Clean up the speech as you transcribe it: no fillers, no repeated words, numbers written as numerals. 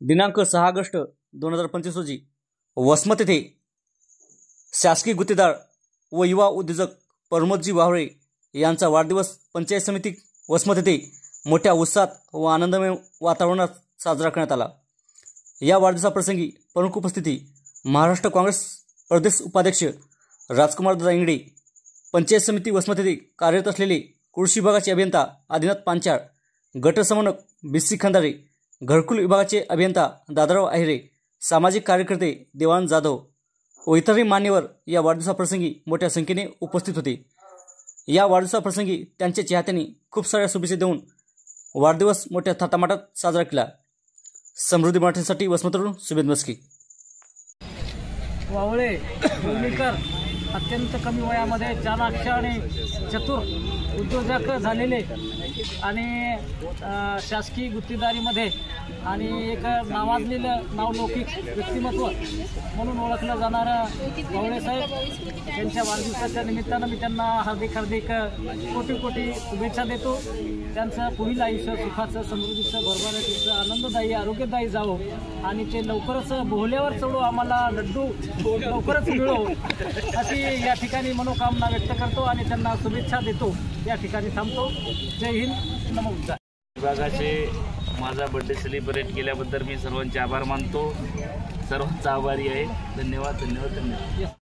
दिनांक 6 ऑगस्ट 2025 रोजी वसमत येथे शासकीय गुत्तेदार व युवा उद्योजक प्रमोदजी वावळे यांचा वाढदिवस पंचायत समिती वसमत येथे मोठ्या उत्साहात व आनंदमय वातावरणात साजरा करण्यात आला। या वाढदिवसाप्रसंगी प्रमुख उपस्थिती महाराष्ट्र काँग्रेस प्रदेश उपाध्यक्ष राजकुमार दादा इंगडे, पंचायत समिती वसमत येथे कार्यरत असलेले कृषी विभागाचे अभियंता आदिनाथ पांचाळ, गट समन्वयक बीसी खंदारे, घरकुल विभागाचे अभियंता दादाराव आहेरे, सामाजिक कार्यकर्ते देवानंद जाधव व इतरही मान्यवर या वाढदिवसाप्रसंगी मोठ्या संख्येने उपस्थित होते। या वाढदिवसाप्रसंगी त्यांच्या चाहत्यांनी खूप साऱ्या शुभेच्छा देऊन वाढदिवस मोठ्या थाटामाटात साजरा केला। समृद्धी मराठीसाठी वसमतवरून सुमेध मस्की। वावळे भूमिकर अत्यंत कमी वयामध्ये चालाक्ष आणि चतुर उद्योजक झालेले आणि शासकीय गुत्तेदारीमध्ये आणि एक नावाजलेलं नावलौकिक व्यक्तिमत्व म्हणून ओळखलं जाणारं वावळे साहेब यांच्या वाढदिवसाच्या निमित्तानं मी त्यांना हार्दिक कोटी शुभेच्छा देतो। त्यांचं पुढील आयुष्य सुखाचं, समृद्धीचं, भरभराटीचं, आनंददायी, आरोग्यदायी जावं आणि ते लवकरच बोहल्यावर चढू, आम्हाला लड्डू लवकरच मिळो अशी या ठिकाणी मनोकामना व्यक्त करतो आणि त्यांना शुभेच्छा देतो। या ठिकाणी थांबतो। जय हिंद, नमो बुद्धाय। विभागाचे माझा बर्थडे सेलिब्रेट केल्याबद्दल मी सर्वांचे आभार मानतो, सर्वांचा आभारी आहे। धन्यवाद।